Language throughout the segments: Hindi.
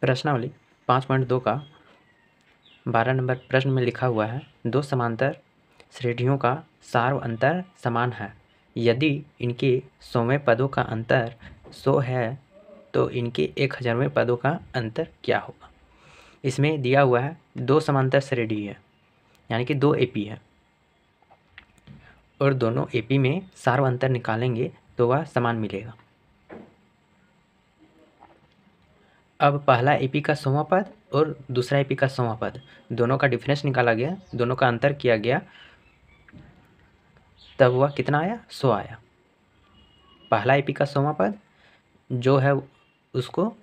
प्रश्नावली 5.2 का 12 नंबर प्रश्न में लिखा हुआ है, दो समांतर श्रेणियों का सार्व अंतर समान है। यदि इनके 100वें पदों का अंतर 100 है तो इनके 1000वें पदों का अंतर क्या होगा। इसमें दिया हुआ है दो समांतर श्रेणी है, यानी कि दो एपी है, और दोनों एपी में सार्व अंतर निकालेंगे तो वह समान मिलेगा। अब पहला एपी का 100वां पद और दूसरा एपी का 100वां पद, दोनों का डिफरेंस निकाला गया, दोनों का अंतर किया गया, तब वह कितना आया, 100 आया। पहला एपी का 100वां पद जो है उसको,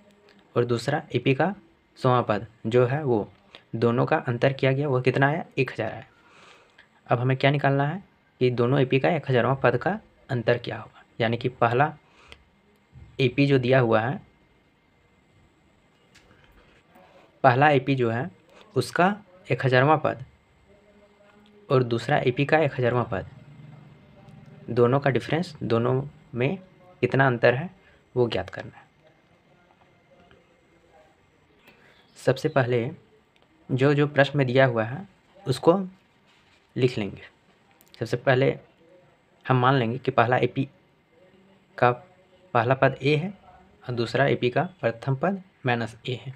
और दूसरा एपी का 100वां पद जो है वो, दोनों का अंतर किया गया, वह कितना आया, 1000 आया। अब हमें क्या निकालना है कि दोनों एपी का 1000वां पद का अंतर क्या होगा। यानी कि पहला एपी जो दिया हुआ है, पहला एपी जो है उसका 1000वां पद और दूसरा एपी का 1000वां पद, दोनों का डिफरेंस, दोनों में कितना अंतर है वो ज्ञात करना है। सबसे पहले जो जो प्रश्न में दिया हुआ है उसको लिख लेंगे। सबसे पहले हम मान लेंगे कि पहला एपी का पहला पद ए है और दूसरा एपी का प्रथम पद -a है।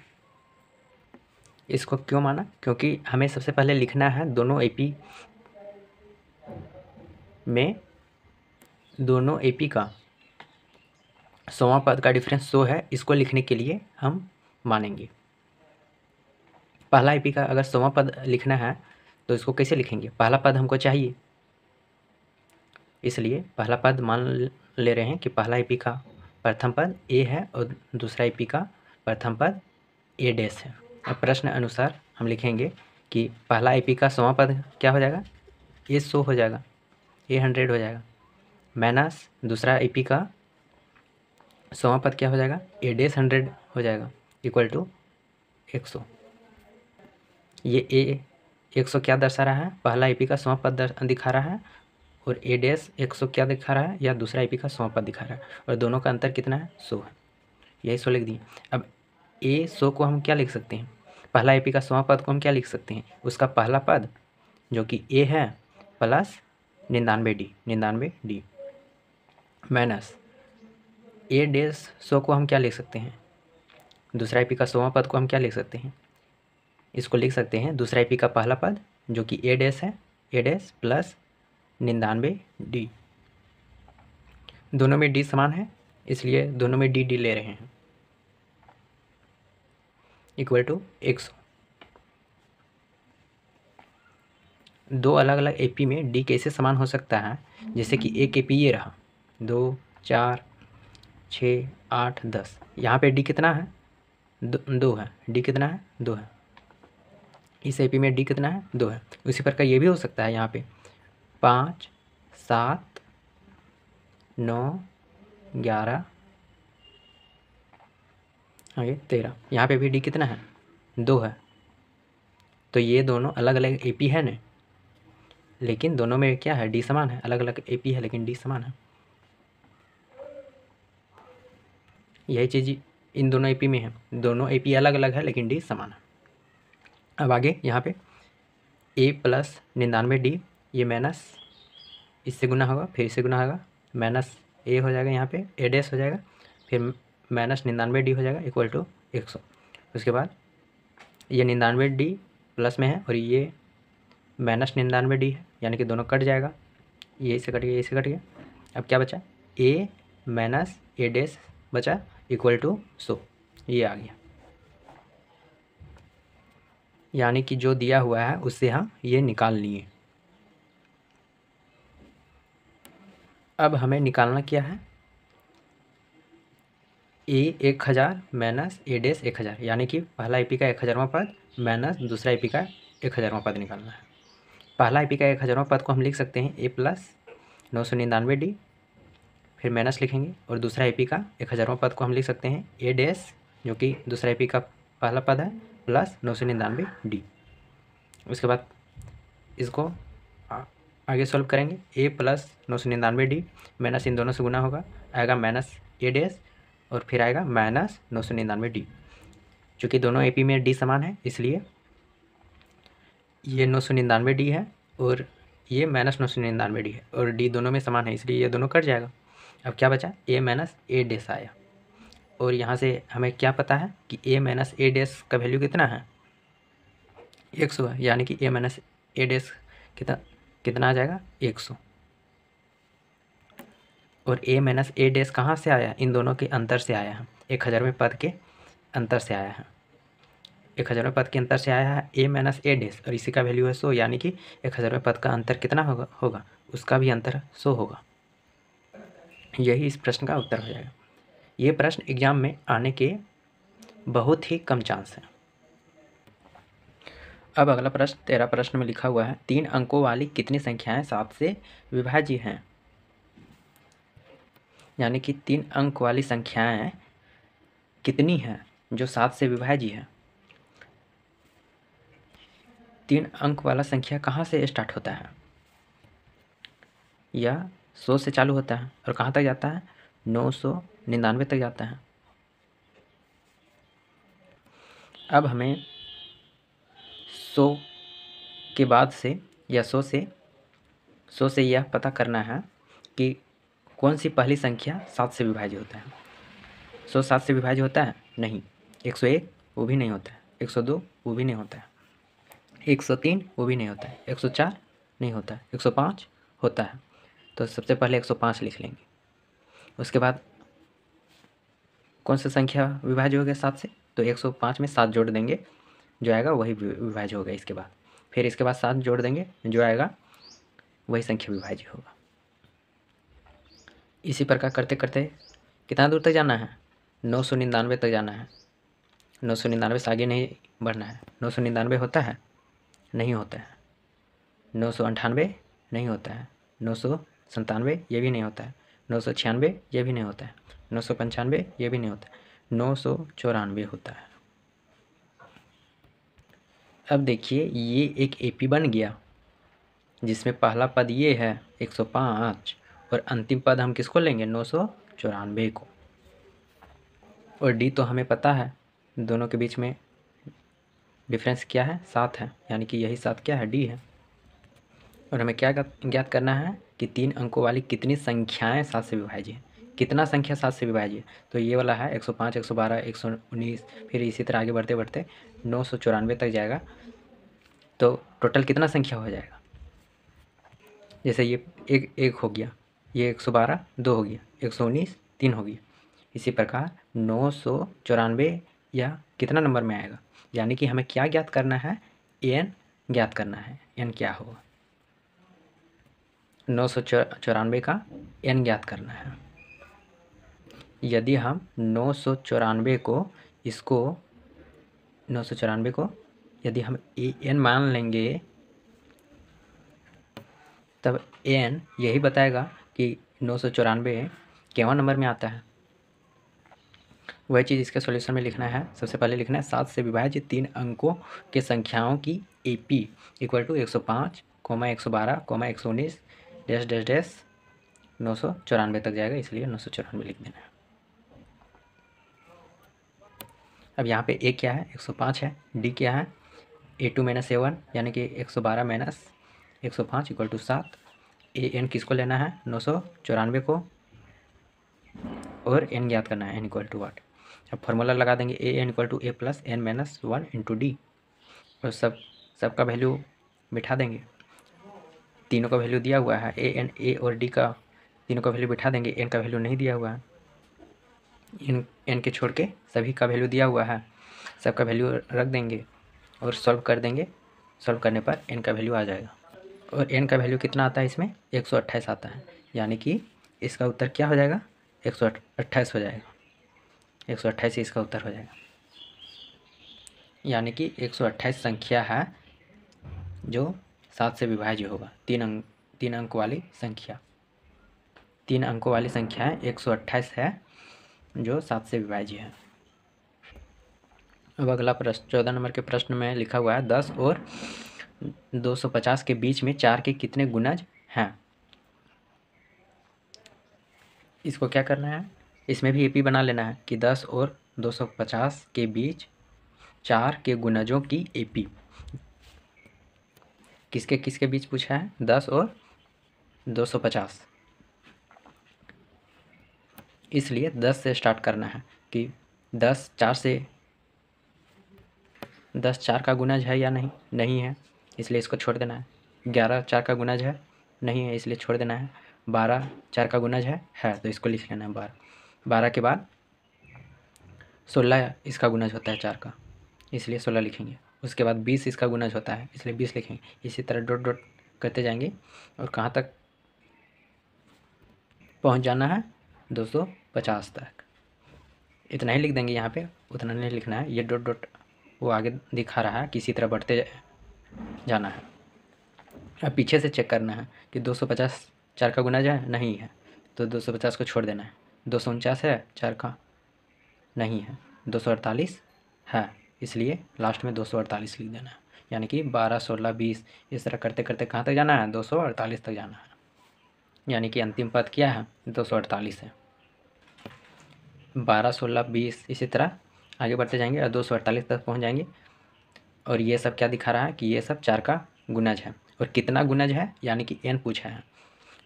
इसको क्यों माना, क्योंकि हमें सबसे पहले लिखना है दोनों एपी में, दोनों एपी का 100वां पद का डिफरेंस 100 है। इसको लिखने के लिए हम मानेंगे पहला एपी का अगर 100वां पद लिखना है तो इसको कैसे लिखेंगे, पहला पद हमको चाहिए, इसलिए पहला पद मान ले रहे हैं कि पहला एपी का प्रथम पद ए है और दूसरा एपी का प्रथम पद ए डैश है। अब प्रश्न अनुसार हम लिखेंगे कि पहला एपी का 100वां पद क्या हो जाएगा, ए 100 हो जाएगा, ए 100 हो जाएगा, माइनस दूसरा एपी का 100वां पद क्या हो जाएगा, ए डैश 100 हो जाएगा, इक्वल टू 100। ये ए 100 क्या दर्शा रहा है, पहला एपी का 100वां पद दिखा रहा है, और ए डैश 100 क्या दिखा रहा है, या दूसरा एपी का 100वां पद दिखा रहा है, और दोनों का अंतर कितना है, 100 है। यही 100 लिख दिए। अब ए 100 को हम क्या लिख सकते हैं, पहला एपी का 100वां पद को हम क्या लिख सकते हैं, उसका पहला पद जो कि ए है प्लस 99 डी माइनस ए डैश 100 को हम क्या लिख सकते हैं, दूसरा एपी का 100वां पद को हम क्या लिख सकते हैं, इसको लिख सकते हैं दूसरा एपी का पहला पद जो कि ए डैश है, ए डैश प्लस 99 डी। दोनों में डी समान है इसलिए दोनों में डी ले रहे हैं, इक्वल टू 100। दो अलग अलग एपी में डी कैसे समान हो सकता है, जैसे कि एक एपी ये रहा 2 4 6 8 10, यहाँ पे डी कितना है, 2 है, डी कितना है, 2 है। इस एपी में डी कितना है, 2 है। उसी प्रकार ये भी हो सकता है, यहाँ पे 5 7 9 11 आगे 13, यहाँ पे भी डी कितना है, 2 है। तो ये दोनों अलग अलग एपी है ना, लेकिन दोनों में क्या है, डी समान है। अलग अलग एपी है लेकिन डी समान है। यही चीज़ इन दोनों एपी में है, दोनों एपी अलग अलग है लेकिन डी समान है। अब आगे यहाँ पे ए प्लस 99 डी, ये माइनस इससे गुना होगा, फिर इससे गुना होगा, माइनस ए हो जाएगा, यहाँ पे ए डैश हो जाएगा, फिर माइनस 99 डी हो जाएगा, इक्वल टू 100। उसके बाद ये 99 डी प्लस में है और ये माइनस 99 डी है, यानी कि दोनों कट जाएगा, ये से कट गया, ये से कट गया। अब क्या बचा, ए माइनस ए डैश बचा, इक्वल टू 100, ये आ गया। यानी कि जो दिया हुआ है उससे हम ये निकाल लिए। अब हमें निकालना क्या है, ए 1000 माइनस ए डैश 1000, यानी कि पहला एपी का 1000वां पद माइनस दूसरा एपी का 1000वां पद निकालना है। पहला एपी का 1000वां पद को हम लिख सकते हैं ए प्लस 999 डी, फिर माइनस लिखेंगे, और दूसरा एपी का 1000वां पद को हम लिख सकते हैं ए डैश जो कि दूसरा एपी का पहला पद है प्लस 999 डी। उसके बाद इसको आगे सॉल्व करेंगे, ए प्लस 999 डी माइनस इन दोनों से गुना होगा, आएगा माइनस ए डैश और फिर आएगा माइनस 999 डी। चूँकि दोनों एपी में डी समान है इसलिए ये 999 डी है और ये -999 डी है और डी दोनों में समान है इसलिए ये दोनों कट जाएगा। अब क्या बचा, ए माइनस ए डैश आया और यहाँ से हमें क्या पता है कि ए माइनस ए डैश का वैल्यू कितना है, 100 है, यानी कि ए माइनस ए डैश कितना आ जाएगा, 100। और ए माइनस ए डैश कहाँ से आया, इन दोनों के अंतर से आया है, 1000वें पद के अंतर से आया है, 1000वें पद के अंतर से आया है ए माइनस ए डैश और इसी का वैल्यू है 100, यानी कि 1000वें पद का अंतर कितना होगा उसका भी अंतर 100 होगा। यही इस प्रश्न का उत्तर हो जाएगा। ये प्रश्न एग्जाम में आने के बहुत ही कम चांस हैं। अब अगला प्रश्न 13 प्रश्न में लिखा हुआ है 3 अंकों वाली कितनी संख्याएं 7 से विभाज्य हैं, यानी कि 3 अंक वाली संख्याएं कितनी हैं जो 7 से विभाज्य है। 3 अंक वाला संख्या कहाँ से स्टार्ट होता है, यह 100 से चालू होता है और कहाँ तक जाता है, 999 तक जाता है। अब हमें 100 के बाद से या 100 से यह पता करना है कि कौन सी पहली संख्या 7 से विभाज्य होता है। 100 7 से विभाज्य होता है, नहीं। 101 वो भी नहीं होता है, 102 वो भी नहीं होता है, 103 वो भी नहीं होता है, 104 नहीं होता है, 105 होता है। तो सबसे पहले 105 लिख लेंगे। उसके बाद कौन सा संख्या विभाज्य हो गया 7 से, तो 105 में 7 जोड़ देंगे, जो आएगा वही विभाज्य होगा। इसके बाद फिर इसके बाद 7 जोड़ देंगे, जो आएगा वही संख्या विभाज्य होगा। इसी प्रकार करते करते कितना दूर तक जाना है, 999 तक जाना है। 999 से आगे नहीं बढ़ना है। 999 होता है, नहीं होता है। 998 नहीं होता है, 997 ये भी नहीं होता है, 996 ये भी नहीं होता है, 995 ये भी नहीं होता है, 994 होता है। अब देखिए ये एक एपी बन गया जिसमें पहला पद ये है 105 और अंतिम पद हम किसको लेंगे, 994 को। और डी तो हमें पता है, दोनों के बीच में डिफरेंस क्या है, 7 है, यानी कि यही 7 क्या है, डी है। और हमें क्या ज्ञात करना है कि 3 अंकों वाली कितनी संख्याएं 7 से विभाज्य है। कितना संख्या 7 से विभाज्य है, तो ये वाला है 105, 112, 119, फिर इसी तरह आगे बढ़ते बढ़ते 994 तक जाएगा। तो टोटल कितना संख्या हो जाएगा, जैसे ये एक हो गया, ये 112 2 हो गया, 119 3 हो गया। इसी प्रकार 994 या कितना नंबर में आएगा, यानी कि हमें क्या ज्ञात करना है, एन ज्ञात करना है। एन क्या होगा, 994 का एन ज्ञात करना है। यदि हम 994 को यदि हम एन मान लेंगे, तब एन यही बताएगा कि 994 केवां नंबर में आता है। वही चीज़ इसके सॉल्यूशन में लिखना है। सबसे पहले लिखना है 7 से विभाज्य 3 अंकों के संख्याओं की AP equal to 105, 112, 119 dash dash dash 994 तक जाएगा, इसलिए 994 लिख देना है। अब यहाँ पे ए क्या है, 105 है, डी क्या है, A2 माइनस A1 यानी कि 112 minus 105 equal to 7। A n किसको लेना है, 994 को, और एन ज्ञात करना है, एन इक्वल टू वाट। अब फार्मूला लगा देंगे, A N equal to A plus N minus 1 into D, और सबका वैल्यू बिठा देंगे। तीनों का वैल्यू दिया हुआ है, ए एन ए और डी का तीनों का वैल्यू बिठा देंगे। एन का वैल्यू नहीं दिया हुआ है, एन के छोड़ के सभी का वैल्यू दिया हुआ है, सबका वैल्यू रख देंगे और सॉल्व कर देंगे। सॉल्व करने पर एन का वैल्यू आ जाएगा, और एन का वैल्यू कितना आता है इसमें, 128 आता है, यानी कि इसका उत्तर क्या हो जाएगा, 128 हो जाएगा। 128 ही इसका उत्तर हो जाएगा, यानी कि 128 संख्या है जो 7 से विभाज्य होगा। 3 अंक वाली संख्या, 3 अंकों वाली संख्या है 128 है जो 7 से विभाज्य है। अब अगला प्रश्न 14 नंबर के प्रश्न में लिखा हुआ है 10 और 250 के बीच में 4 के कितने गुणज हैं। इसको क्या करना है, इसमें भी एपी बना लेना है कि 10 और 250 के बीच 4 के गुणजों की एपी। किसके किसके बीच पूछा है? 10 और 250। इसलिए 10 से स्टार्ट करना है कि 10 4 का गुणज है या नहीं, नहीं है, इसलिए इसको छोड़ देना है। 11 4 का गुणज है, नहीं है, इसलिए छोड़ देना है। 12 4 का गुणज है तो इसको लिख लेना है 12। 12 के बाद 16 इसका गुणज होता है 4 का, इसलिए 16 लिखेंगे। उसके बाद 20 इसका गुणज होता है, इसलिए 20 लिखेंगे। इसी तरह डॉट डॉट करते जाएंगे और कहाँ तक पहुँच जाना है? 250 तक। इतना ही लिख देंगे यहाँ पे, उतना नहीं लिखना है। ये डॉट डॉट वो आगे दिखा रहा है कि इसी तरह बढ़ते जाना है। अब पीछे से चेक करना है कि 250 4 का गुणज है, नहीं है, तो 250 को छोड़ देना है। 249 है 4 का, नहीं है। 248 है, इसलिए लास्ट में 248 लिख देना है। यानी कि 12 16 20 इस तरह करते करते कहाँ तक जाना है? 248 तक जाना है। यानी कि अंतिम पद क्या है? 248 है। 12 16 20 इसी तरह आगे बढ़ते जाएंगे और 248 तक पहुँच जाएंगे। और ये सब क्या दिखा रहा है कि ये सब 4 का गुणज है। और कितना गुणज है? यानी कि n पूछा है।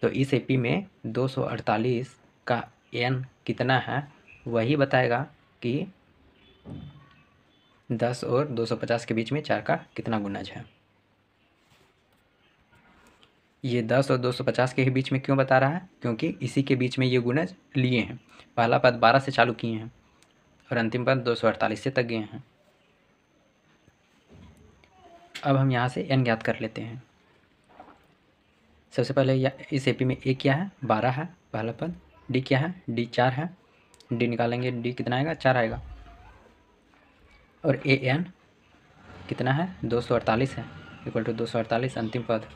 तो इस एपी में 248 का n कितना है वही बताएगा कि 10 और 250 के बीच में 4 का कितना गुणज है। ये 10 और 250 के ही बीच में क्यों बता रहा है? क्योंकि इसी के बीच में ये गुणज लिए हैं। पहला पद 12 से चालू किए हैं और अंतिम पद 248 से तक गए हैं। अब हम यहाँ से n ज्ञात कर लेते हैं। सबसे पहले इस एपी में a क्या है? 12 है पहला पद। d क्या है? d 4 है। d निकालेंगे, d कितना आएगा? 4 आएगा। और an कितना है? 248 है, इक्वल टू 248 अंतिम पद।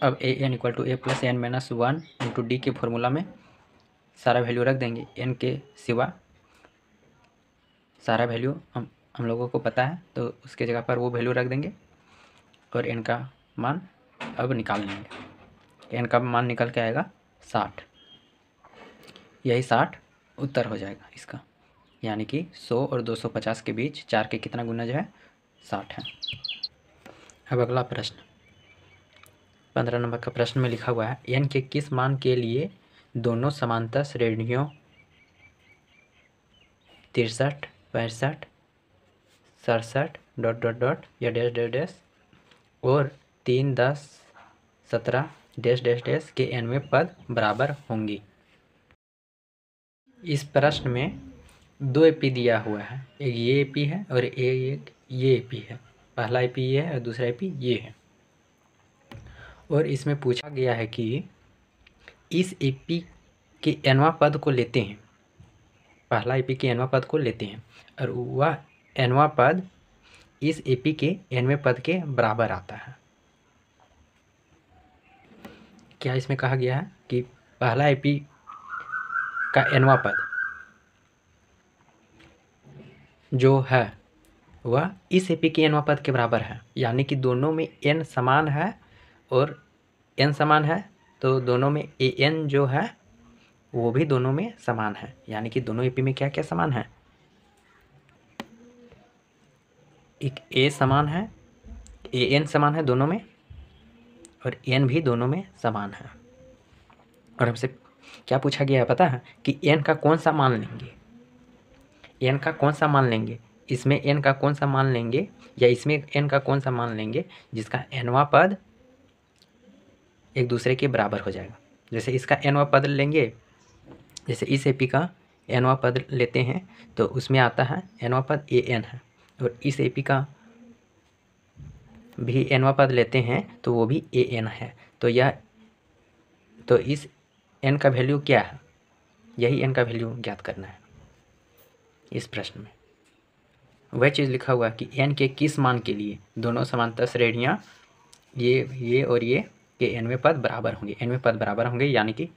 अब an equal to a plus n minus 1 into d के फॉर्मूला में सारा वैल्यू रख देंगे। n के सिवा सारा वैल्यू हम लोगों को पता है, तो उसके जगह पर वो वैल्यू रख देंगे और n का मान अब निकाल लेंगे। n का मान निकल के आएगा 60। यही 60 उत्तर हो जाएगा इसका। यानी कि 100 और 250 के बीच 4 के कितना गुणज है? 60 है। अब अगला प्रश्न 15 नंबर का प्रश्न में लिखा हुआ है n के किस मान के लिए दोनों समांतर श्रेणियों 63 65 67 डॉट डॉट डॉट या डैश डैश डैश और 3 10 17 डैश डैश डैश के nवें पद बराबर होंगी। इस प्रश्न में 2 एपी दिया हुआ है, एक ये एपी है और एक ये एपी है। पहला एपी ये है और दूसरा एपी ये है। और इसमें पूछा गया है कि इस एपी के nवां पद को लेते हैं, पहला एपी के nवां पद को लेते हैं और वह nवां पद इस एपी के nवें पद के बराबर आता है। क्या इसमें कहा गया है कि पहला एपी का nवां पद जो है वह इस एपी के nवां पद के बराबर है। यानी कि दोनों में n समान है और n समान है तो दोनों में an जो है वो भी दोनों में समान है। यानी कि दोनों एपी में क्या क्या समान है? एक a समान है, an समान है दोनों में और n भी दोनों में समान है। और हमसे क्या पूछा गया है पता है कि n का कौन सा मान लेंगे? n का कौन सा मान लेंगे? इसमें n का कौन सा मान लेंगे या इसमें n का कौन सा मान लेंगे जिसका nवां पद एक दूसरे के बराबर हो जाएगा। जैसे इसका nवां पद लेंगे, जैसे इस एपी का nवां पद लेते हैं तो उसमें आता है nवां पद an है और इस एपी का भी nवां पद लेते हैं तो वो भी an है। तो इस n का वैल्यू क्या है? यही n का वैल्यू ज्ञात करना है इस प्रश्न में। वह चीज़ लिखा हुआ है कि n के किस मान के लिए दोनों समांतर श्रेणियाँ ये और ये के nवें पद बराबर होंगे। nवें पद बराबर होंगे यानी कि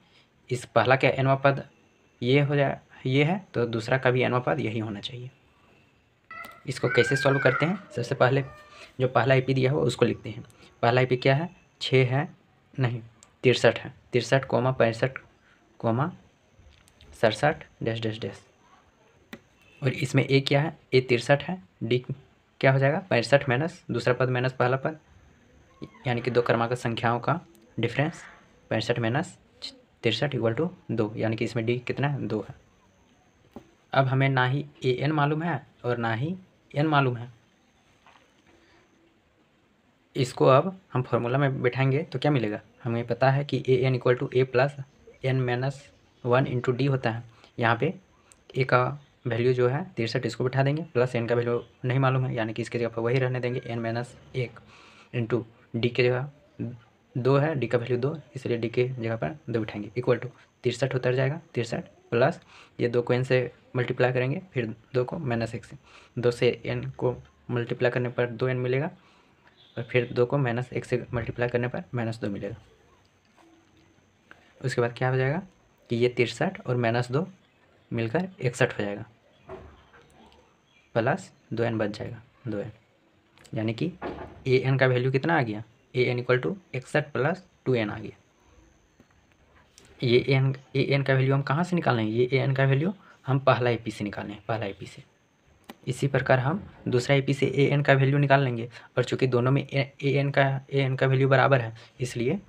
इस पहला का nवां पद ये हो जाए, ये है तो दूसरा का भी nवां पद यही होना चाहिए। इसको कैसे सॉल्व करते हैं? सबसे पहले जो पहला एपी दिया हुआ उसको लिखते हैं। पहला एपी क्या है? 6 है, नहीं 63 है। 63 65 67 डैश डैश डैश और इसमें ए क्या है, ए 63 है, डी क्या हो जाएगा 65 माइनस दूसरा पद माइनस पहला पद, यानी कि दो क्रमांक संख्याओं का डिफरेंस 65 माइनस 63 इक्वल टू 2, यानी कि इसमें डी कितना है 2 है। अब हमें ना ही ए एन मालूम है और ना ही एन मालूम है। इसको अब हम फॉर्मूला में बैठाएंगे तो क्या मिलेगा, हमें पता है कि A N equal to A plus N minus 1 into D होता है। यहाँ पे ए का वैल्यू जो है 63 इसको बैठा देंगे, प्लस एन का वैल्यू नहीं मालूम है, यानी कि इसके जगह पर वही रहने देंगे एन माइनस 1 इंटू डी के जगह 2 है, डी का वैल्यू 2, इसलिए डी के जगह पर 2 बिठाएंगे इक्वल टू 63 उतर जाएगा 63 प्लस ये 2 को एन से मल्टीप्लाई करेंगे, फिर 2 को माइनस 1 से, 2 से एन को मल्टीप्लाई करने पर 2n मिलेगा और फिर 2 को माइनस 1 से मल्टीप्लाई करने पर -2 मिलेगा। उसके बाद क्या हो जाएगा कि ये 63 और -2 मिलकर 61 हो जाएगा, प्लस 2n बच जाएगा 2n, यानी कि ए एन का वैल्यू कितना आ गया, A N equal to 61 plus 2n आ गया। ये ए एन का वैल्यू हम कहाँ से निकालें, ये ए एन का वैल्यू हम पहला ए पी से निकालें, पहला ए पी से। इसी प्रकार हम दूसरा ए पी से ए एन का वैल्यू निकाल लेंगे, और चूँकि दोनों में ए एन का वैल्यू बराबर है, इसलिए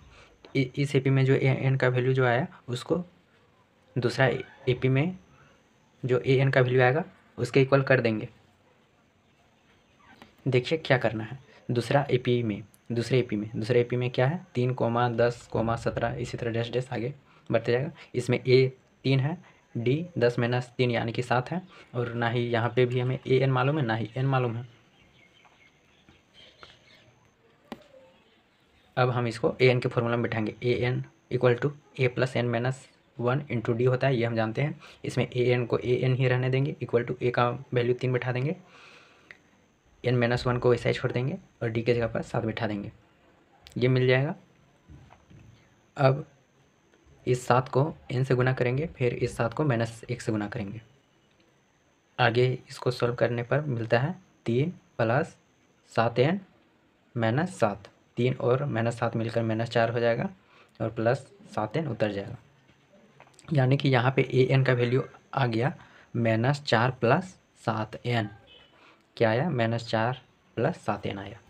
इस ए पी में जो ए एन का वैल्यू जो आया उसको दूसरा ए पी में जो ए एन का वैल्यू आएगा उसके इक्वल कर देंगे। देखिए क्या करना है, दूसरे ए पी में क्या है 3, 10, 17, इसी तरह डैश डैश आगे बढ़ते जाएगा। इसमें ए 3 है, डी 10 माइनस 3 यानी कि 7 है, और ना ही यहाँ पे भी हमें ए एन मालूम है ना ही एन मालूम है। अब हम इसको ए एन के फॉर्मूला में बैठाएंगे, A N equal to A plus N minus 1 into D होता है, ये हम जानते हैं। इसमें ए एन को ए एन ही रहने देंगे, इक्वल टू ए का वैल्यू 3 बैठा देंगे, एन माइनस 1 को वैसा ही छोड़ देंगे और डी के जगह पर 7 बैठा देंगे, ये मिल जाएगा। अब इस 7 को n से गुना करेंगे, फिर इस 7 को -1 से गुना करेंगे। आगे इसको सॉल्व करने पर मिलता है 3 प्लस 7n माइनस 7, 3 और -7 मिलकर -4 हो जाएगा और प्लस 7n उतर जाएगा, यानी कि यहाँ पे ए एन का वैल्यू आ गया -4 प्लस 7n, क्या आया -4 प्लस 7n आया।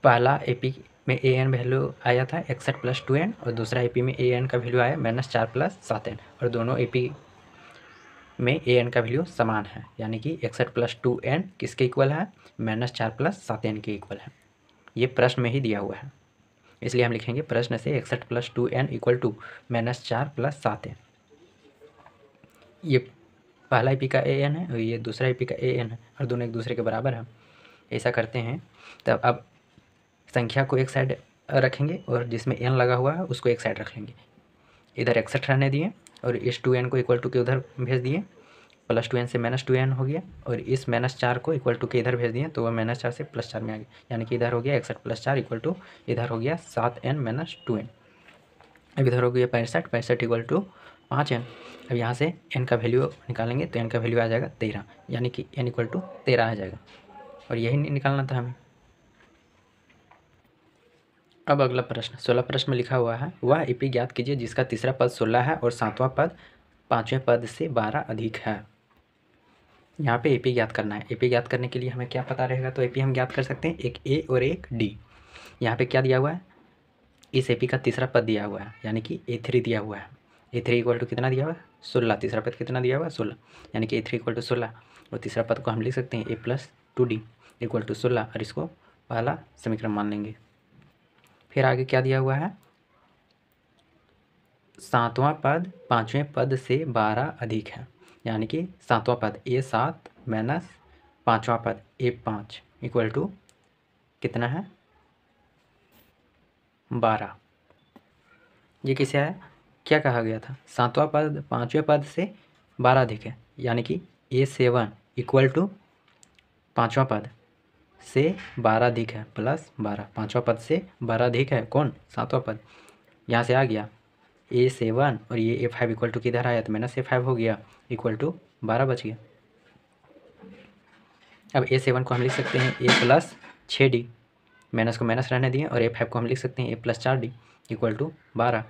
पहला ए पी में ए एन वैल्यू आया था 61 प्लस 2n, और दूसरा ए पी में ए एन का वैल्यू आया -4 प्लस 7n, और दोनों ए पी में ए एन का वैल्यू समान है, यानी कि 61 प्लस 2n किसके इक्वल है, -4 प्लस 7n के इक्वल है। ये प्रश्न में ही दिया हुआ है, इसलिए हम लिखेंगे प्रश्न से 61 plus 2n equal to -4 plus 7n। ये पहला ए पी का ए एन है और ये दूसरा ए पी का ए एन है, और दोनों एक दूसरे के बराबर हैं। ऐसा करते हैं तब अब संख्या को एक साइड रखेंगे और जिसमें n लगा हुआ है उसको एक साइड रख लेंगे। इधर 61 रहने दिए और इस 2n को इक्वल टू के उधर भेज दिए, प्लस 2n से -2n हो गया, और इस -4 को इक्वल टू के इधर भेज दिए तो वह -4 से +4 में आ गया, यानी कि इधर हो गया 61 प्लस 4 इक्वल टू इधर हो गया 7n माइनस 2n। अब इधर हो गया 65 इक्वल टू 5n। अब यहाँ से n का वैल्यू निकालेंगे तो n का वैल्यू आ जाएगा 13, यानी कि n इक्वल टू 13 आ जाएगा, और यही निकालना था हमें। अब अगला प्रश्न 16 प्रश्न में लिखा हुआ है, वह ए पी ज्ञात कीजिए जिसका तीसरा पद 16 है और 7वां पद 5वें पद से 12 अधिक है। यहाँ पे ए पी ज्ञात करना है। ए पी ज्ञात करने के लिए हमें क्या पता रहेगा, तो ए पी हम ज्ञात कर सकते हैं, एक ए और एक डी। यहाँ पे क्या दिया हुआ है, इस ए पी का तीसरा पद दिया हुआ है, यानी कि A3 दिया हुआ है। A3 इक्वल टू कितना दिया हुआ है 16, तीसरा पद कितना दिया हुआ है 16, यानी कि A3 इक्वल टू 16, और तीसरा पद को हम लिख सकते हैं A plus 2D equal to 16, और इसको पहला समीकरण मान लेंगे। फिर आगे क्या दिया हुआ है, 7वां पद 5वें पद से 12 अधिक है, यानी कि 7वां पद A7 माइनस 5वां पद A5 इक्वल टू कितना है 12। ये किसे है, क्या कहा गया था, 7वां पद 5वें पद से 12 अधिक है, यानी कि A7 इक्वल टू 5वां पद से 12 अधिक है प्लस 12, 5वां पद से 12 अधिक है कौन 7वां पद, यहाँ से आ गया A7 और ये A5 इक्वल टू किधर आया तो -A5 हो गया इक्वल टू 12 बच गया। अब A7 को हम लिख सकते हैं A प्लस 6D, माइनस को माइनस रहने दिए, और A5 को हम लिख सकते हैं A plus 4D equal to 12।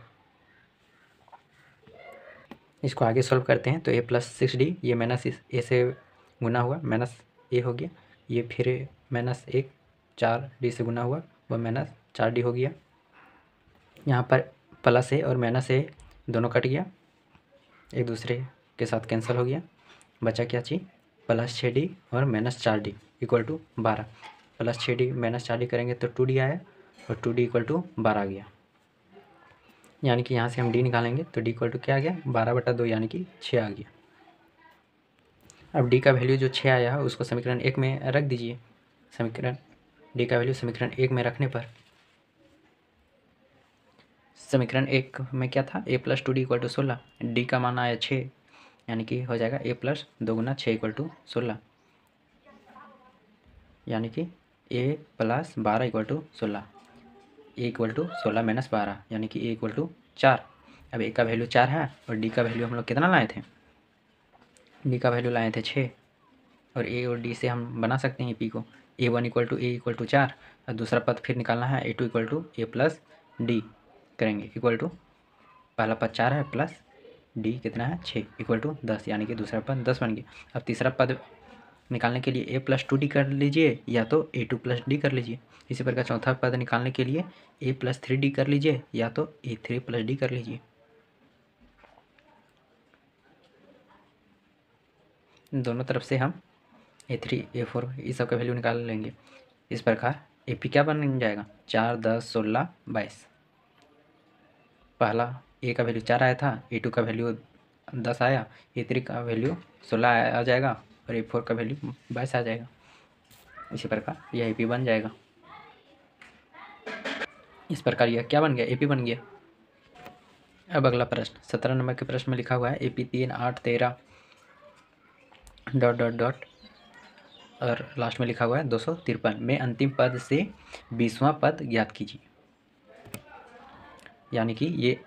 इसको आगे सॉल्व करते हैं तो ए प्लस 6d, ये माइनस ए से गुना हुआ माइनस ए हो गया, ये फिर माइनस 4d से गुना हुआ वह माइनस 4d हो गया। यहाँ पर प्लस ए और माइनस ए दोनों कट गया, एक दूसरे के साथ कैंसिल हो गया, बचा क्या चीज़ प्लस 6d और minus 4d equal to 12। Plus 6d minus 4d करेंगे तो 2d आया और 2d इक्वल टू 12 आ गया। यानी कि यहाँ से हम d निकालेंगे तो d इक्वल टू क्या आ गया 12/2 यानी कि 6 आ गया। अब d का वैल्यू जो 6 आया है उसको समीकरण 1 में रख दीजिए। समीकरण d का वैल्यू समीकरण 1 में रखने पर समीकरण 1 में क्या था a plus 2d equal to 16, d का मान आया 6 यानी कि हो जाएगा a प्लस 2 गुना 6 इक्वल टू 16, यानी कि a plus 12 equal to 16, a equal to 16 minus 12 यानी कि a इक्वल टू 4। अब a का वैल्यू 4 है और d का वैल्यू हम लोग कितना लाए थे, d का वैल्यू लाए थे 6 और a और d से हम बना सकते हैं p को a1 equal to a equal to 4 और दूसरा पद फिर निकालना है a2 equal to a plus d करेंगे इक्वल टू पहला पद 4 है प्लस d कितना है 6 इक्वल टू 10 यानी कि दूसरा पद 10 बन गया। अब तीसरा पद निकालने के लिए a प्लस 2d कर लीजिए या तो a2 प्लस d कर लीजिए। इसी प्रकार चौथा पद निकालने के लिए a प्लस 3d कर लीजिए या तो a3 प्लस d कर लीजिए। दोनों तरफ से हम a3 a4 इस सब का वैल्यू निकाल लेंगे। इस प्रकार AP क्या बन जाएगा 4 10 16 22। पहला a का वैल्यू 4 आया था, a2 का वैल्यू 10 आया, a3 का वैल्यू 16 आ जाएगा और a4 का वैल्यू 22 आ जाएगा। इसी प्रकार यह AP बन जाएगा। इस प्रकार यह क्या बन गया AP बन गया। अब अगला प्रश्न 17 नंबर के प्रश्न में लिखा हुआ है AP 3 8 13 ... और लास्ट में लिखा हुआ है 253 में अंतिम पद से 20वां पद ज्ञात कीजिए। यानी कि ये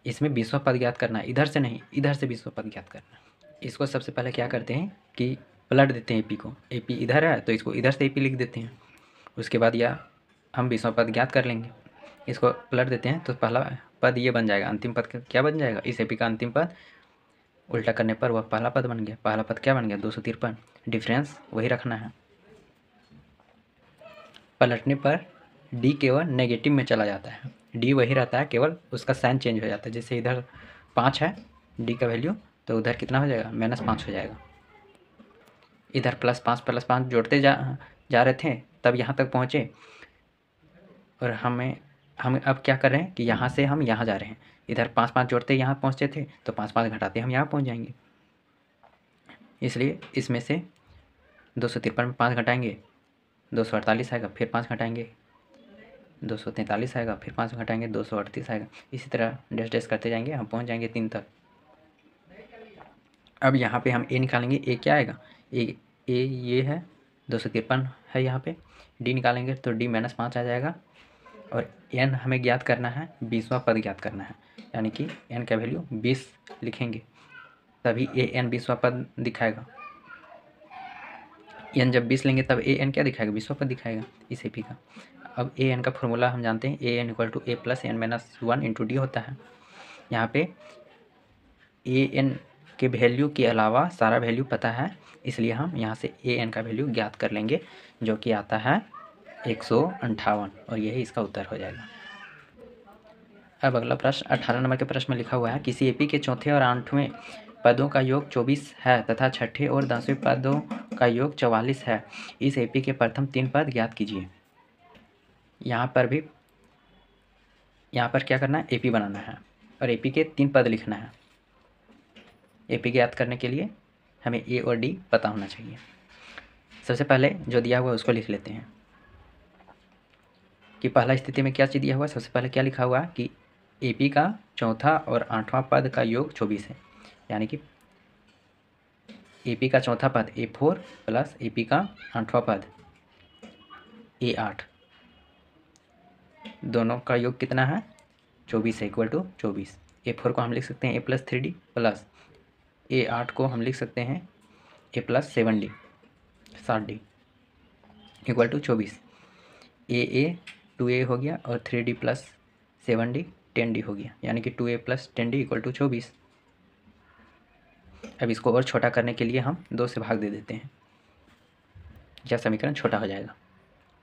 इसमें 20वां पद ज्ञात करना है, इधर से नहीं इधर से 20वां पद ज्ञात करना है। इसको सबसे पहले क्या करते हैं कि पलट देते हैं AP को, AP इधर है तो इसको इधर से AP लिख देते हैं। उसके बाद यह हम 20वां पद ज्ञात कर लेंगे। इसको पलट देते हैं तो पहला पद ये बन जाएगा, अंतिम पद क्या बन जाएगा, इस AP का अंतिम पद उल्टा करने पर वह पहला पद बन गया। पहला पद क्या बन गया 253, डिफरेंस वही रखना है। पलटने पर D केवल नेगेटिव में चला जाता है, D वही रहता है, केवल उसका साइन चेंज हो जाता है। जैसे इधर 5 है D का वैल्यू तो उधर कितना हो जाएगा -5 हो जाएगा। इधर +5 जोड़ते जा रहे थे तब यहाँ तक पहुँचे और हम अब क्या कर रहे हैं कि यहाँ से हम यहाँ जा रहे हैं। इधर 5 जोड़ते यहाँ पहुँचे थे तो 5 घटाते हम यहाँ पहुँच जाएंगे। इसलिए इसमें से 253 में 5 घटाएंगे 248 आएगा, फिर 5 घटाएंगे 243 आएगा, फिर 5 घटाएंगे 238 आएगा। इसी तरह डैश करते जाएंगे, हम पहुंच जाएंगे 3 तक। अब यहाँ पे हम a निकालेंगे, a क्या आएगा, a ये है 253 है, यहाँ पे d निकालेंगे तो d -5 आ जाएगा और n हमें ज्ञात करना है, 20वां पद ज्ञात करना है। यानी कि n का वैल्यू 20 लिखेंगे तभी an 20वां पद दिखाएगा। n जब 20 लेंगे तब an क्या दिखाएगा 20वां पद दिखाएगा इस AP का। अब an का फॉर्मूला हम जानते हैं, an equal to a plus n minus 1 into d होता है। यहाँ पे an के वैल्यू के अलावा सारा वैल्यू पता है, इसलिए हम यहाँ से an का वैल्यू ज्ञात कर लेंगे जो कि आता है 158 और यही इसका उत्तर हो जाएगा। अब अगला प्रश्न 18 नंबर के प्रश्न में लिखा हुआ है किसी AP के चौथे और 8वें पदों का योग 24 है तथा छठे और 10वें पदों का योग 44 है। इस AP के प्रथम 3 पद ज्ञात कीजिए। यहाँ पर क्या करना है AP बनाना है और AP के 3 पद लिखना है। AP ज्ञात करने के लिए हमें A और D पता होना चाहिए। सबसे पहले जो दिया हुआ है उसको लिख लेते हैं कि पहला स्थिति में क्या चीज़ दिया हुआ है। सबसे पहले क्या लिखा हुआ है कि AP का चौथा और 8वां पद का योग 24 है, यानी कि AP का चौथा पद A4 प्लस AP का 8वां पद A8, दोनों का योग कितना है 24 है, इक्वल टू 24। A4 को हम लिख सकते हैं A plus 3D plus A8 को हम लिख सकते हैं A plus 7D 7D equal to 24। AA 2A हो गया और 3D प्लस 7D 10D हो गया, यानी कि 2A plus 10D equal to 24। अब इसको और छोटा करने के लिए हम 2 से भाग दे देते हैं, यह समीकरण छोटा हो जाएगा।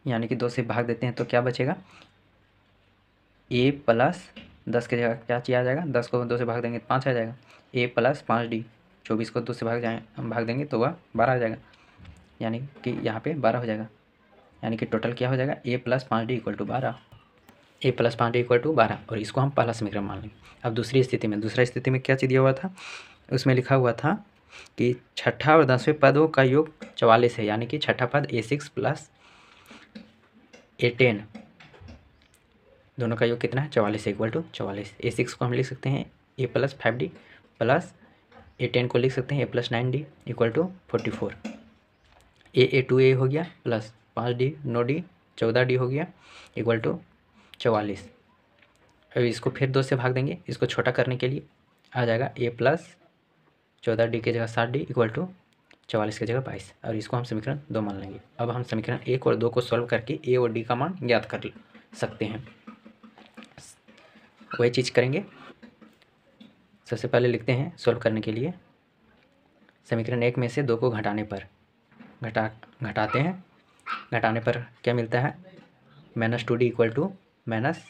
यानी कि 2 से भाग देते हैं तो क्या बचेगा, a प्लस 10 की जगह क्या किया जाएगा, 10 को 2 से भाग देंगे तो 5 आ जाएगा। a प्लस 5d, 24 को 2 से भाग देंगे तो वह 12 आ जाएगा, यानी कि यहाँ पे 12 हो जाएगा। यानी कि टोटल क्या हो जाएगा, a plus 5d equal to 12, a plus 5d equal to 12। और इसको हम पहला समीकरण मान लेंगे। अब दूसरी स्थिति में क्या चीज़ दिया हुआ था, उसमें लिखा हुआ था कि छठा और 10वें पदों का योग 44 है, यानी कि छठा पद a6 प्लस a10 दोनों का योग कितना है, 44 इक्वल टू 44। a6 को हम लिख सकते हैं a plus 5d plus a10 को लिख सकते हैं a plus 9d equal to 44। a2a हो गया प्लस 5d 9d 14d हो गया इक्वल टू 44। अब इसको फिर 2 से भाग देंगे, इसको छोटा करने के लिए आ जाएगा a प्लस 14d की जगह 7d इक्वल टू 44 की जगह 22। और इसको हम समीकरण 2 मान लेंगे। अब हम समीकरण 1 और 2 को सॉल्व करके a और d का मान ज्ञात कर सकते हैं। वही चीज़ करेंगे। सबसे पहले लिखते हैं सॉल्व करने के लिए, समीकरण 1 में से 2 को घटाने पर घटाते हैं, घटाने पर क्या मिलता है, -2d इक्वल टू -10।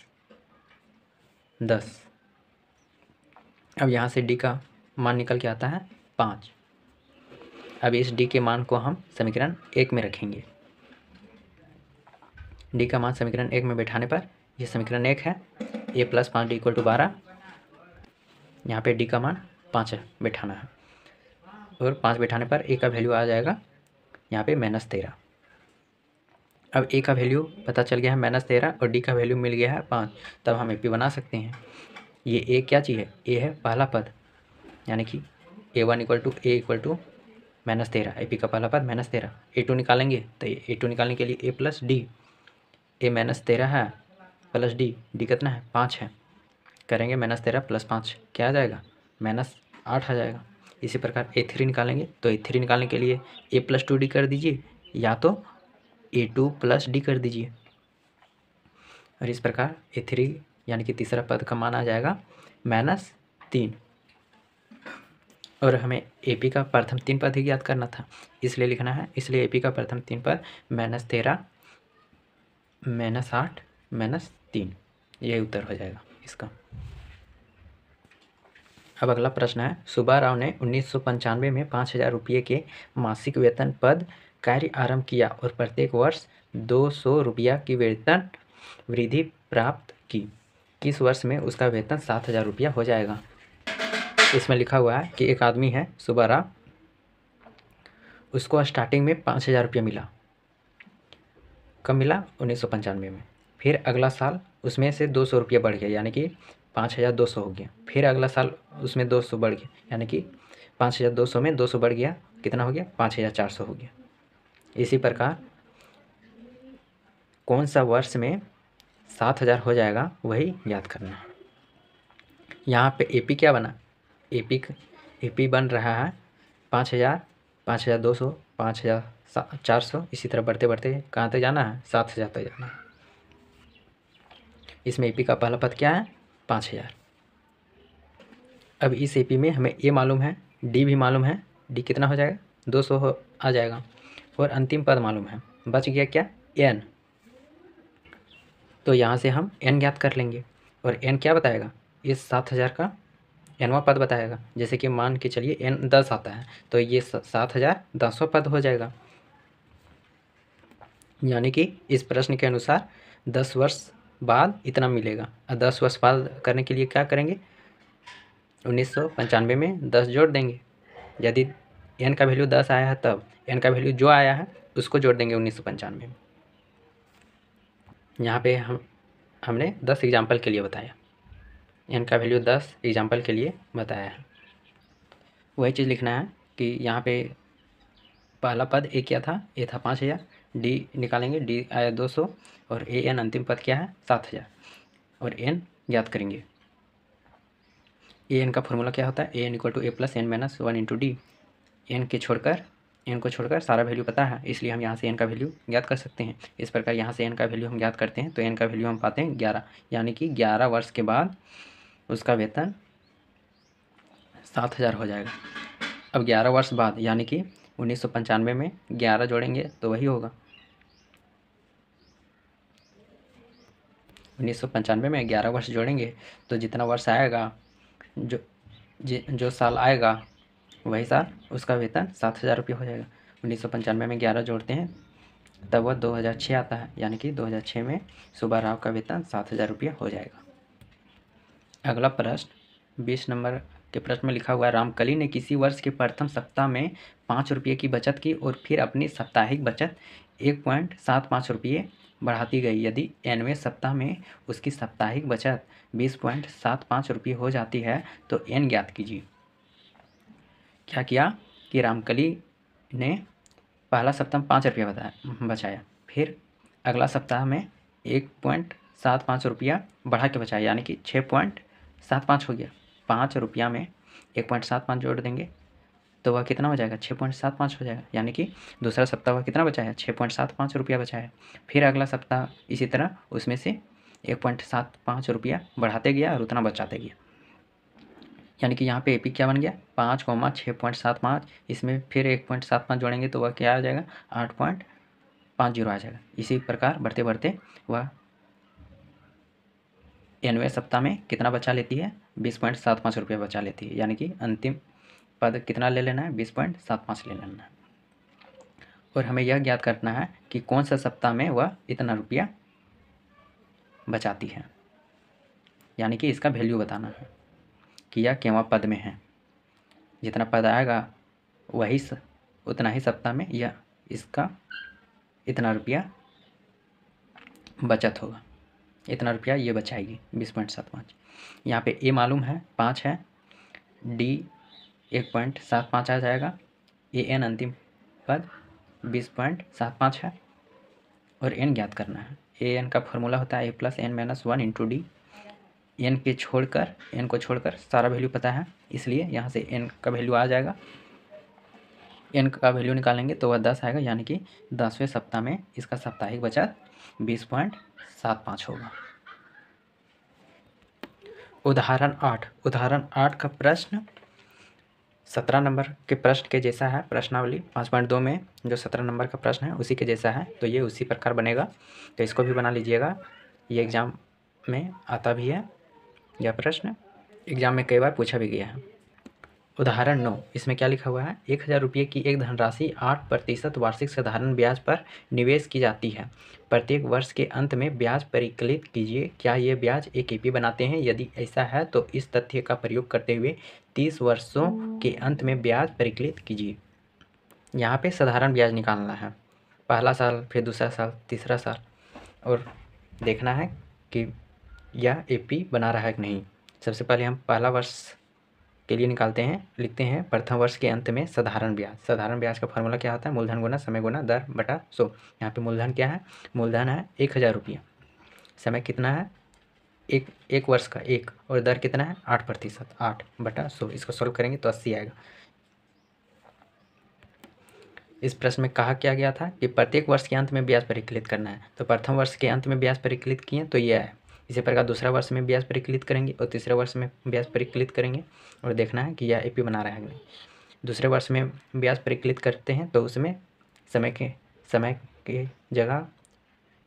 अब यहाँ से d का मान निकल के आता है 5। अब इस d के मान को हम समीकरण 1 में रखेंगे। d का मान समीकरण 1 में बैठाने पर यह समीकरण 1 है, a plus 5d equal to 12। यहाँ पे d का मान 5 बैठाना है और 5 बैठाने पर a का वैल्यू आ जाएगा यहाँ पे -13। अब a का वैल्यू पता चल गया है -13 और d का वैल्यू मिल गया है 5, तब हम AP बना सकते हैं। ये a क्या चीज़ है, a है पहला पद, यानी कि a1 equal to a equal to -13, AP का पहला पद -13। a2 निकालेंगे तो a2 निकालने के लिए a प्लस d, a -13 है प्लस d कितना है 5 है, करेंगे -13 प्लस 5 क्या आ जाएगा, -8 आ जाएगा। इसी प्रकार a3 निकालेंगे तो a3 निकालने के लिए a प्लस 2d कर दीजिए या तो a2 प्लस d कर दीजिए। और इस प्रकार a3 यानी कि तीसरा पद का मान आ जाएगा -3। और हमें AP का प्रथम 3 पद ही ज्ञात करना था, इसलिए लिखना है, इसलिए AP का प्रथम 3 पद -13 -8 -3, यही उत्तर हो जाएगा इसका। अब अगला प्रश्न है, सुब्बा राव ने 1995 में 5000 रुपये के मासिक वेतन पद कार्य आरंभ किया और प्रत्येक वर्ष 200 रुपया की वेतन वृद्धि प्राप्त की। किस वर्ष में उसका वेतन 7000 रुपया हो जाएगा। इसमें लिखा हुआ है कि एक आदमी है सुब्बा राव, उसको स्टार्टिंग में 5000 रुपया मिला। कब मिला, 1995 में। फिर अगला साल उसमें से 200 रुपया बढ़ गया, यानी कि 5200 हो गया। फिर अगला साल उसमें 200 बढ़ गया, यानी कि 5200 में 200 बढ़ गया, कितना हो गया, 5400 हो गया। इसी प्रकार कौन सा वर्ष में 7000 हो जाएगा वही याद करना है। यहाँ पे AP क्या बना, AP बन रहा है 5000, 5200, 5400, इसी तरह बढ़ते बढ़ते कहाँ तक जाना है, 7000 तक जाना है। इसमें AP का पहला पद क्या है, 5000। अब इस AP में हमें A मालूम है, D भी मालूम है, D कितना हो जाएगा, 200 आ जाएगा। और अंतिम पद मालूम है, बच गया क्या, N। तो यहाँ से हम N ज्ञात कर लेंगे और N क्या बताएगा, इस 7000 का Nवां पद बताएगा। जैसे कि मान के चलिए N 10 आता है तो ये 7000 10वां पद हो जाएगा। यानी कि इस प्रश्न के अनुसार 10 वर्ष बाद इतना मिलेगा। और 10 वर्ष बाद करने के लिए क्या करेंगे, 1995 में 10 जोड़ देंगे। यदि N का वैल्यू 10 आया है तब N का वैल्यू जो आया है उसको जोड़ देंगे 1995 में। यहाँ पे हमने 10 एग्जाम्पल के लिए बताया, N का वैल्यू 10 एग्जाम्पल के लिए बताया है। वही चीज़ लिखना है कि यहाँ पे पहला पद A क्या था, A था 5000, D निकालेंगे, D आया 200 और AN अंतिम पद क्या है, 7000 और N याद करेंगे। AN का फॉर्मूला क्या होता है, AN equal to A plus N minus 1 into D। N को छोड़कर सारा वैल्यू पता है, इसलिए हम यहाँ से N का वैल्यू ज्ञात कर सकते हैं। इस प्रकार यहाँ से N का वैल्यू हम ज्ञात करते हैं तो N का वैल्यू हम पाते हैं 11, यानी कि 11 वर्ष के बाद उसका वेतन 7000 हो जाएगा। अब 11 वर्ष बाद यानी कि 1995 में 11 जोड़ेंगे तो वही होगा। 1995 में 11 वर्ष जोड़ेंगे तो जितना वर्ष आएगा, जो साल आएगा वही साल उसका वेतन 7,000 रुपये हो जाएगा। 1995 में 11 जोड़ते हैं तब वह 2006 आता है, यानी कि 2006 में सुब्बा राव का वेतन 7,000 रुपये हो जाएगा। अगला प्रश्न 20 नंबर के प्रश्न में लिखा हुआ है, रामकली ने किसी वर्ष के प्रथम सप्ताह में 5 रुपये की बचत की और फिर अपनी साप्ताहिक बचत 1.75 रुपये बढ़ाती गई। यदि nवें सप्ताह में उसकी साप्ताहिक बचत 20.75 रुपये हो जाती है तो n ज्ञात कीजिए। क्या किया कि रामकली ने पहला सप्ताह में 5 रुपया बचाया, फिर अगला सप्ताह में 1.75 रुपया बढ़ा के बचाया, यानी कि 6.75 हो गया। 5 रुपया में 1.75 जोड़ देंगे तो वह कितना हो जाएगा, 6.75 हो जाएगा। यानी कि दूसरा सप्ताह वह कितना बचाया, 6.75 रुपया बचाया। फिर अगला सप्ताह इसी तरह उसमें से 1.75 रुपया बढ़ाते गया और उतना बचाते गया। यानी कि यहाँ पे एपी क्या बन गया, 5,6.75। इसमें फिर 1.75 जोड़ेंगे तो वह क्या आ जाएगा, 8.50 आ जाएगा। इसी प्रकार बढ़ते बढ़ते वह 9वें सप्ताह में कितना बचा लेती है, 20.75 रुपया बचा लेती है। यानी कि अंतिम पद कितना ले लेना है, 20.75 ले लेना है। और हमें यह ज्ञात करना है कि कौन सा सप्ताह में वह इतना रुपया बचाती है, यानी कि इसका वैल्यू बताना है कि यह केवल पद में है। जितना पद आएगा वही उतना ही सप्ताह में यह इसका इतना रुपया बचत होगा, इतना रुपया ये बचाएगी 20.75। यहाँ पे ए मालूम है 5 है, डी 1.75 आ जाएगा, ए एन अंतिम पद 20.75 है और एन ज्ञात करना है। ए एन का फॉर्मूला होता है a+n-1 इंटू डी। एन को छोड़कर सारा वैल्यू पता है, इसलिए यहाँ से एन का वैल्यू आ जाएगा। एन का वैल्यू निकालेंगे तो वह 10 आएगा, यानी कि 10वें सप्ताह में इसका साप्ताहिक बचत 20.75 होगा। उदाहरण 8 का प्रश्न 17 नंबर के प्रश्न के जैसा है। प्रश्नावली 5.2 में जो 17 नंबर का प्रश्न है उसी के जैसा है, तो ये उसी प्रकार बनेगा, तो इसको भी बना लीजिएगा। ये एग्ज़ाम में आता भी है, यह प्रश्न एग्ज़ाम में कई बार पूछा भी गया है। उदाहरण 9, इसमें क्या लिखा हुआ है, 1,000 रुपये की एक धनराशि 8% वार्षिक साधारण ब्याज पर निवेश की जाती है। प्रत्येक वर्ष के अंत में ब्याज परिकलित कीजिए। क्या ये ब्याज एक एपी बनाते हैं? यदि ऐसा है तो इस तथ्य का प्रयोग करते हुए 30 वर्षों के अंत में ब्याज परिकलित कीजिए। यहाँ पे साधारण ब्याज निकालना है, पहला साल, फिर दूसरा साल, तीसरा साल, और देखना है कि यह एपी बना रहा है कि नहीं। सबसे पहले हम पहला वर्ष के लिए निकालते हैं, लिखते हैं प्रथम वर्ष के अंत में साधारण ब्याज। साधारण ब्याज का फॉर्मूला क्या होता है, मूलधन गुना समय गुना दर बटा 100। यहाँ पे मूलधन क्या है, मूलधन है 1,000 रुपया, समय कितना है, एक वर्ष का 1, और दर कितना है 8%, 8 बटा 100। इसको सॉल्व करेंगे तो 80 आएगा। इस प्रश्न में कहा क्या गया था कि प्रत्येक वर्ष के अंत में ब्याज परिकलित करना है, तो प्रथम वर्ष के अंत में ब्याज परिकलित किए तो ये है। इसी प्रकार दूसरा वर्ष में ब्याज परिकलित करेंगे और तीसरे वर्ष में ब्याज परिकलित करेंगे और देखना है कि यह एपी बना रहा है नहीं। दूसरे वर्ष में ब्याज परिकलित करते हैं तो उसमें समय के जगह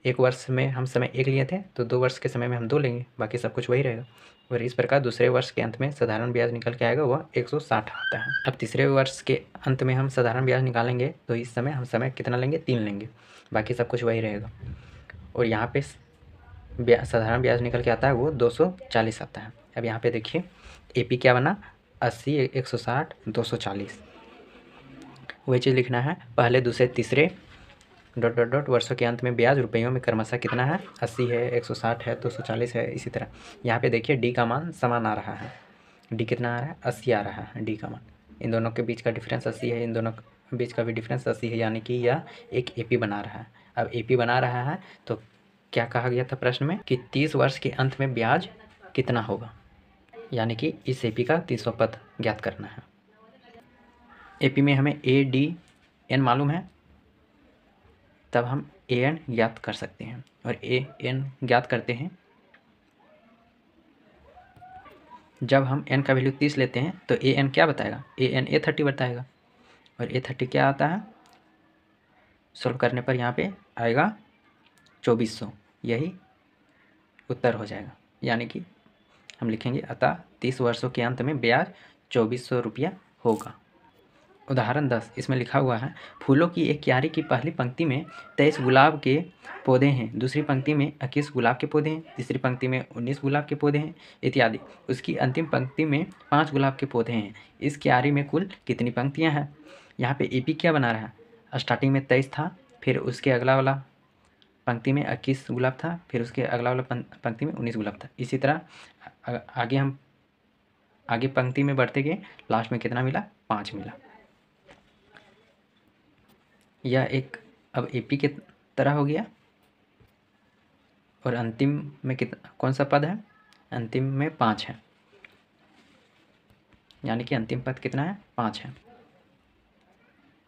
एक वर्ष में हम समय 1 लिए थे तो 2 वर्ष के समय में हम 2 लेंगे, बाकी सब कुछ वही रहेगा। और इस प्रकार दूसरे वर्ष के अंत में साधारण ब्याज निकल के आएगा, वह 160 आता है। अब तीसरे वर्ष के अंत में हम साधारण ब्याज निकालेंगे तो इस समय हम समय कितना लेंगे, 3 लेंगे, बाकी सब कुछ वही रहेगा। और यहाँ पे साधारण ब्याज निकल के आता है वो 240 आता है। अब यहाँ पे देखिए एपी क्या बना, 80, 160, 240। वही चीज़ लिखना है, पहले दूसरे तीसरे ... वर्षों के अंत में ब्याज रुपयों में क्रमशः कितना है, 80 है, 160 है, 240 है। इसी तरह यहाँ पे देखिए डी का मान समान आ रहा है, डी कितना आ रहा है, 80 आ रहा है डी का मान। इन दोनों के बीच का डिफरेंस 80 है, इन दोनों के बीच का भी डिफरेंस 80 है, यानी कि यह एक एपी बना रहा है। अब एपी बना रहा है तो क्या कहा गया था प्रश्न में कि 30 वर्ष के अंत में ब्याज कितना होगा, यानी कि इस एपी का 30वां पद ज्ञात करना है। एपी में हमें ए डी एन मालूम है, तब हम ए एन ज्ञात कर सकते हैं, और ए एन ज्ञात करते हैं जब हम n का वैल्यू 30 लेते हैं तो an क्या बताएगा, an A30 बताएगा, और A30 क्या आता है, सॉल्व करने पर यहाँ पे आएगा 2400, यही उत्तर हो जाएगा। यानी कि हम लिखेंगे अतः 30 वर्षों के अंत में ब्याज 2400 रुपया होगा। उदाहरण 10, इसमें लिखा हुआ है फूलों की एक क्यारी की पहली पंक्ति में 23 गुलाब के पौधे हैं, दूसरी पंक्ति में 21 गुलाब के पौधे हैं, तीसरी पंक्ति में 19 गुलाब के पौधे हैं इत्यादि। उसकी अंतिम पंक्ति में 5 गुलाब के पौधे हैं। इस क्यारी में कुल कितनी पंक्तियां हैं। यहाँ पे एपी क्या बना रहा है, स्टार्टिंग में 23 था, फिर उसके अगला वाला पंक्ति में 21 गुलाब था, फिर उसके अगला वाला पंक्ति में 19 गुलाब था। इसी तरह आगे हम आगे पंक्ति में बढ़ते गए, लास्ट में कितना मिला, 5 मिला। यह एक अब एपी के तरह हो गया। और अंतिम में कितना, कौन सा पद है, अंतिम में 5 है, यानी कि अंतिम पद कितना है, 5 है।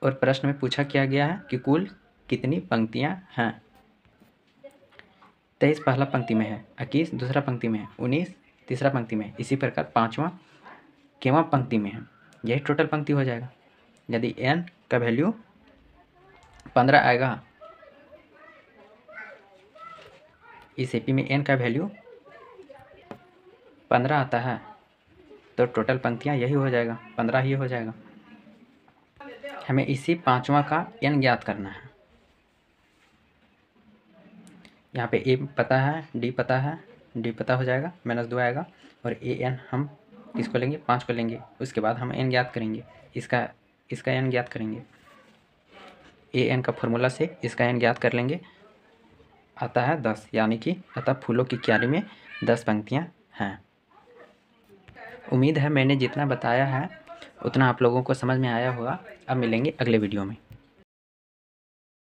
और प्रश्न में पूछा क्या गया है कि कुल कितनी पंक्तियां हैं। 23 पहला पंक्ति में है, 21 दूसरा पंक्ति में है, 19 तीसरा पंक्ति में है, इसी प्रकार 5वां केवां पंक्ति में है, यही टोटल पंक्ति हो जाएगा। यदि n का वैल्यू 15 आएगा, इस एपी में n का वैल्यू 15 आता है, तो टोटल पंक्तियां यही हो जाएगा, 15 ही हो जाएगा। हमें इसी 5वां का n ज्ञात करना है। यहाँ पे a पता है, d पता है, d पता हो जाएगा, -2 आएगा, और an हम किसको लेंगे, 5 को लेंगे। उसके बाद हम n ज्ञात करेंगे, इसका n ज्ञात करेंगे, an का फॉर्मूला से इसका n ज्ञात कर लेंगे, आता है 10, यानी कि अतः फूलों की क्यारी में 10 पंक्तियाँ हैं। उम्मीद है मैंने जितना बताया है उतना आप लोगों को समझ में आया होगा। अब मिलेंगे अगले वीडियो में।